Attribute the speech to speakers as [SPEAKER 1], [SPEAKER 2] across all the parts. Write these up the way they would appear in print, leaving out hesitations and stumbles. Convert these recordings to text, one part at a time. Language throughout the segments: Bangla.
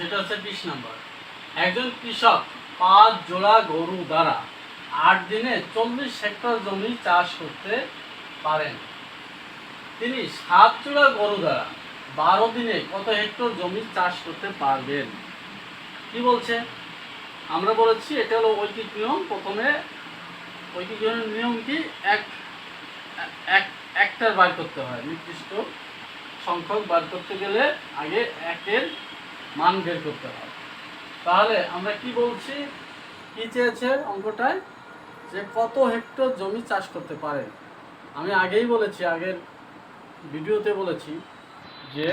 [SPEAKER 1] যেটা হচ্ছে 20 নম্বর। একজন কৃষক 5 জোড়া গরু দ্বারা 8 দিনে 40 হেক্টর জমি চাষ করতে পারেন। তিনি 7 জোড়া গরু দ্বারা 12 দিনে কত হেক্টর জমি চাষ করতে পারবেন? কি বলছে? আমরা বলেছি এটা হলো ঐকিক নিয়ম। প্রথমে ঐকিক নিয়ম কি, একটার বার করতে হয়, নির্দিষ্ট সংখ্যক বার করতে গেলে আগে একের মান বের করতে হয়। তাহলে আমরা কি বলছি, কি চেয়েছে অঙ্কটায়, যে কত হেক্টর জমি চাষ করতে পারে। আমি আগেই বলেছি, আগের ভিডিওতে বলেছি যে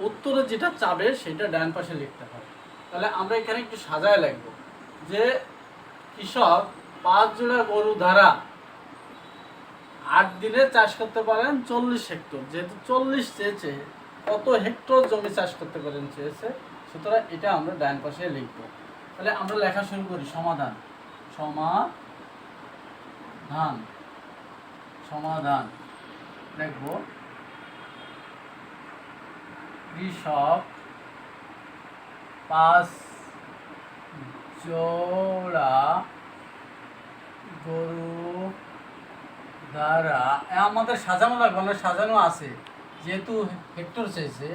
[SPEAKER 1] উত্তরে যেটা চাবে সেটা ডান পাশে লিখতে হয়। তাহলে আমরা এখানে একটু সাজায় লিখব যে কৃষক 5 জোড়া গরু দ্বারা 8 দিনে চাষ করতে পারেন 40 হেক্টর। যেহেতু 40 চেয়েছে, কত হেক্টর জমি চাষ করতে পারেন চেয়েছে, সুতরাং এটা আমরা ডান পাশে লিখব। তাহলে আমরা লেখা শুরু করি। সমাধান সমাধান লিখব, কৃষক 5 জোড়া গরু দ্বারা, আমাদের সাজানো লাগবে না, সাজানো আছে, যেহেতু হেক্টর চাইছে,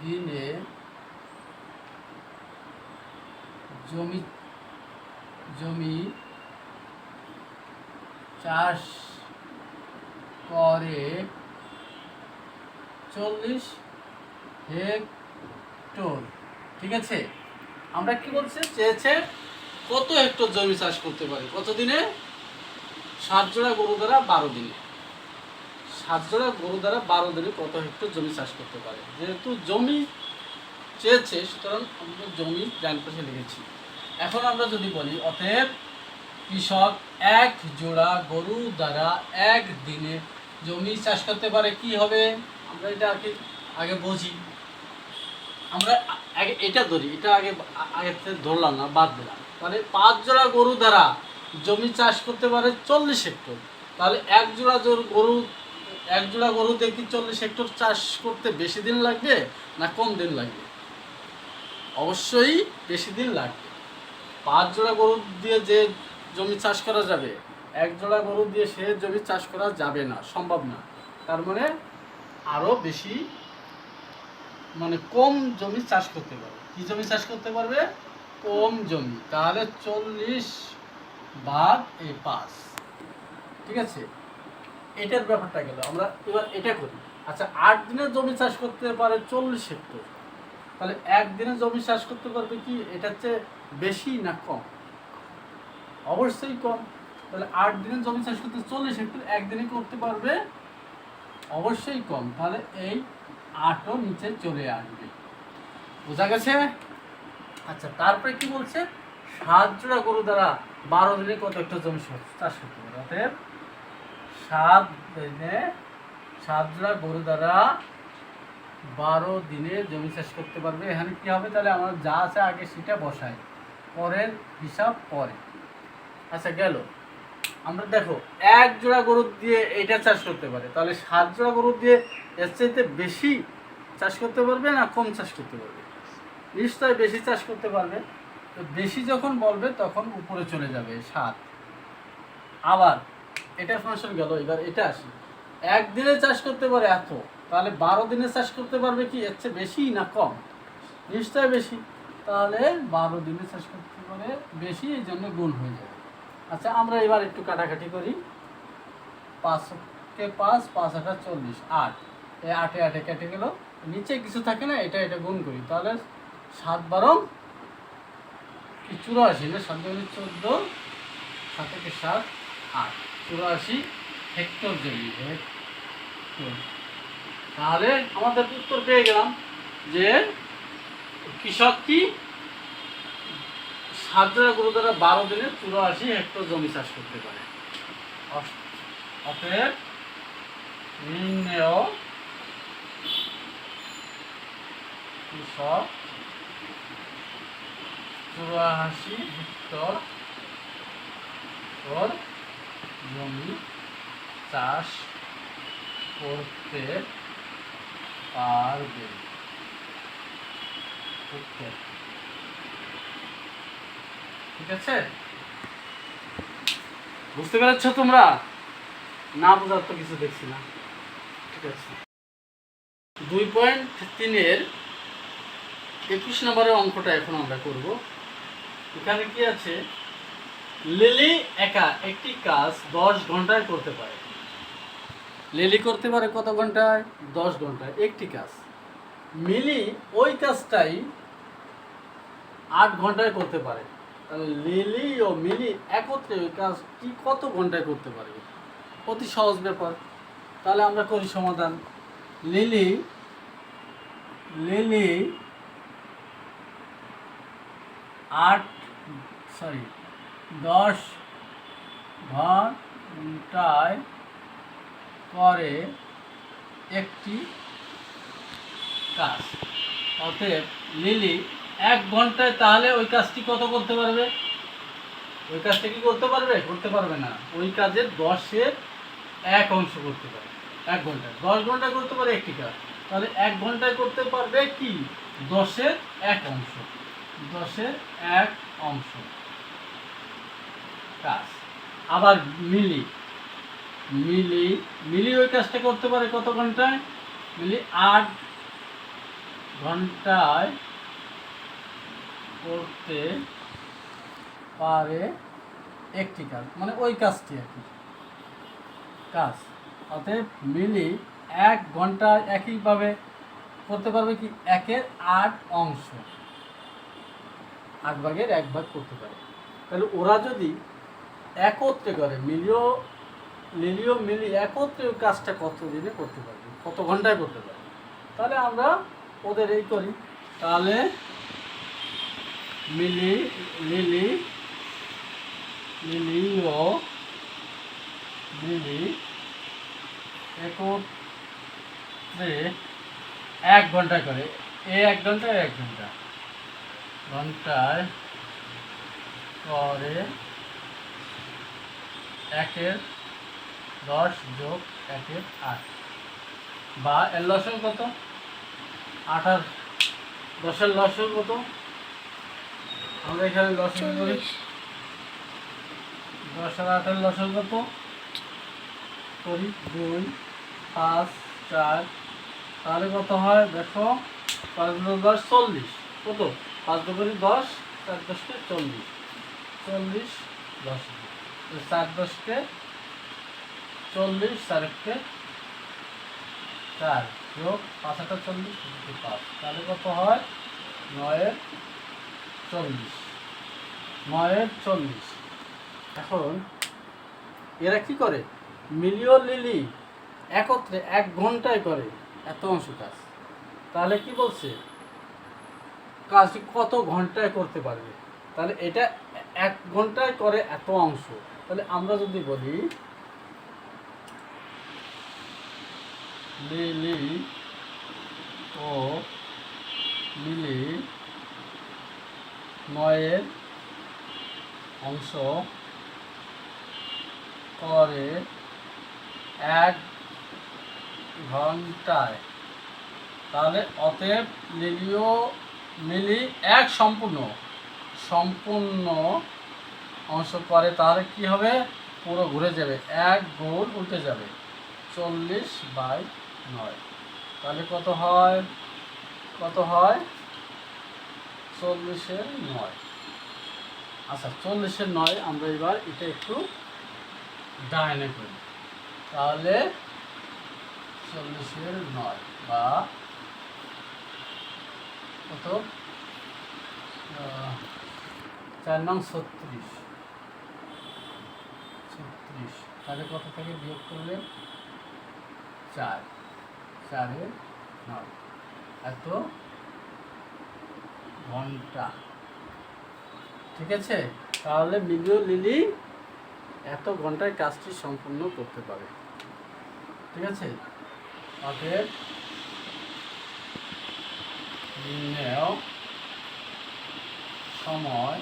[SPEAKER 1] দিনে জমি চাষ করে 40 হেক্টর। ঠিক আছে, আমরা কি বলছি, চেয়েছে কত হেক্টর জমি চাষ করতে পারে, কত দিনে? 7 জোড়া গরু দ্বারা 12 দিনে। 7 জোড়া গরু দ্বারা 12 দিনে কত হেক্টর জমি চাষ করতে পারে। যেহেতু জমি চেয়েছে, সুতরাং আমরা জমি ডান পাশে লিখেছি। এখন আমরা যদি বলি, অতএব কৃষক 1 জোড়া গরু দ্বারা 1 দিনে জমি চাষ করতে পারে। কি হবে, আমরা এটা আগে বুঝি। আমরা আগে এটা ধরি, এটা আগে ধরলাম না, বাদ দিলাম। তাহলে 5 জোড়া গরু দ্বারা জমি চাষ করতে পারে 40 হেক্টর। তাহলে 1 জোড়া গরু দেখি 40 হেক্টর চাষ করতে বেশি দিন লাগবে না কম দিন লাগবে? অবশ্যই বেশি দিন লাগবে। 5 জোড়া গরু দিয়ে যে জমি চাষ করা যাবে, 1 জোড়া গরু দিয়ে সে জমি চাষ করা যাবে না, সম্ভব না। তার মানে আরও বেশি, মানে কম জমি চাষ করতে পারবে। কি জমি চাষ করতে পারবে? কম জমি। তাহলে 40/5। ঠিক আছে, এটার ব্যাপারটা গেল। আমরা এবার এটা করি। আচ্ছা, 8 দিনের জমি চাষ করতে পারে 40 হেক্টর। তাহলে 1 দিনে জমি চাষ করতে পারবে কি, এটা হচ্ছে বেশি না কম? অবশ্যই কম। তাহলে 8 দিনে জমি চাষ করতে 40 হেক্টর 1 দিনে করতে পারবে, অবশ্যই কম। তাহলে এই 8ও নিচে চলে আসবে। বোঝা গেছে? আচ্ছা, তারপরে কি বলছে, 7 জোড়া গরু দ্বারা 12 দিনে কত হেক্টর জমি চাষ করতে পারে। অতএব 7 জোড়া গরু দ্বারা 12 দিনে জমি চাষ করতে পারবে। এখানে কি হবে, তাহলে আমরা যা আছে আগে সেটা বসাই, পরের হিসাব পরে। আচ্ছা, গেল। আমরা দেখো 1 জোড়া গরু দিয়ে এইটা চাষ করতে পারে। তাহলে 7 জোড়া গরু দিয়ে এর চাইতে বেশি চাষ করতে পারবে না কম চাষ করতে পারবে? নিশ্চয় বেশি চাষ করতে পারবে। তো বেশি যখন বলবে তখন উপরে চলে যাবে 7। আবার এটা ফাংশন গেল। এবার এটা আসি, 1 দিনে চাষ করতে পারে এত, তাহলে 12 দিনে চাষ করতে পারবে কি, এর চেয়ে বেশি না কম? নিশ্চয় বেশি। তাহলে 12 দিনে চাষ করতে পারে বেশি, এই জন্য গুণ হয়ে যাবে। আচ্ছা, আমরা এবার একটু কাটাকাটি করি। 5কে 5, 5 8 40, 8, এই 8 8 কেটে গেল, নিচে কিছু থাকে না, এটা গুণ করি। তাহলে 7 12 84 না, 7 12 14, 7 থেকে 7 8, 84 হেক্টর জমি। তাহলে আমাদের উত্তর পেয়ে গেলাম যে কৃষক কি 7 জোড়া গরু দ্বারা 12 দিনে 84 হেক্টর জমি চাষ করতে পারে। অতএব নির্ণেয় কৃষক 84 হেক্টর জমি চাষ করতে পারবে। ঠিক আছে, বুঝতে পেরেছ তোমরা? না বোঝার তো কিছু দেখছি না। ঠিক আছে, 2.3-এর 21 নম্বরের অঙ্কটা এখন আমরা করব। এখানে কি আছে, লিলি একা একটি কাজ 10 ঘন্টায় করতে পারে। লিলি করতে পারে কত ঘন্টায়? 10 ঘন্টায় একটি কাজ। মিলি ওই কাজটাই 8 ঘন্টায় করতে পারে। তাহলে লিলি ও মিলি একত্রে ওই কাজটি কত ঘন্টায় করতে পারবে? অতি সহজ ব্যাপার। তাহলে আমরা করি সমাধান। লিলি লিলি 10 ঘন্টায় করে একটি কাজ। অতএব লিলি 1 ঘন্টায় তাহলে ওই কাজটি কত করতে পারবে? ওই কাজটা কি করতে পারবে? করতে পারবে না। ওই কাজের 10-এর 1 অংশ করতে পারে 1 ঘন্টায়। 10 ঘন্টায় করতে পারে একটি কাজ, তাহলে 1 ঘন্টায় করতে পারবে কি? 10-এর 1 অংশ। 10-এর 1 অংশ কাজ। আবার মিলি মিলি মিলি ওই কাজটা করতে পারে কত ঘন্টায়? মিলি 8 ঘন্টায় করতে পারে একটি কাজ, মানে ওই কাজটি আর কি কাজ। অতএব মিলি 1 ঘন্টায় একইভাবে করতে পারবে কি? 1-এর 8 অংশ, 8 ভাগের 1 ভাগ করতে পারে। তাহলে ওরা যদি একত্রে করে, লিলিও মিলি একত্রে ওই কাজটা কত দিনে করতে পারবে, কত ঘন্টায় করতে পারবে? তাহলে আমরা ওদের এই করি। তাহলে লিলি ও মিলি একত্রে 1 ঘন্টা করে। 1 ঘন্টায় 1 ঘন্টা ঘন্টায় করে 1-এর 10 যোগ 1-এর 8, বা এর লসগু কত? 8 আর 10-এর লসগু কত? আমরা এখানে লসগু করি। 10 আর 8-এর লসগু কত করি? 2, 5, 4। তাহলে কত হয় দেখো, 5 × 10 40। কত? 5 × 10, 4 10 40, 40 10, 4 10 40, 4 4 যোগ 5 8 40, 5। তাহলে কত হয়? 9 40, 9 40। এখন এরা কি করে? মিলি ও লিলি একত্রে 1 ঘন্টায় করে এত অংশ কাজ। তাহলে কি বলছে, কাজটি কত ঘন্টায় করতে পারবে? তাহলে এটা 1 ঘন্টায় করে এত অংশ। তাহলে আমরা যদি বলি লিলি ও মিলি 9-এর অংশ করে 1 ঘন্টায়, তাহলে অতএব লিলিও মিলি 1 সম্পূর্ণ অংশ করে। তাহলে কি হবে? পুরো ঘুরে যাবে, 1 গুণ উল্টে যাবে, 40/9। তাহলে কত হয়? 40-এর 9। আচ্ছা, 40-এর 9 আমরা এবার এটা একটু ডাইনে করি। তাহলে 40-এর 9 বা কত? 4 নং 36। তাহলে কত থেকে বিয়োগ করলে? 4, 4-এর 9 এত ঘন্টা। ঠিক আছে, তাহলে মিলি ও লিলি এত ঘন্টায় কাজটি সম্পূর্ণ করতে পারে। ঠিক আছে, অতএব নির্ণেয় সময়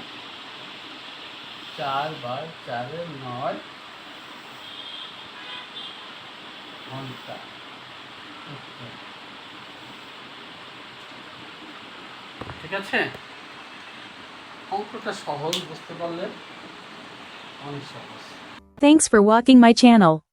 [SPEAKER 1] 4/4-এর 9 ঘন্টা। ঠিক আছে, অঙ্কটা সহজ, বুঝতে পারলে অনেক সহজ।
[SPEAKER 2] Thanks for watching my channel.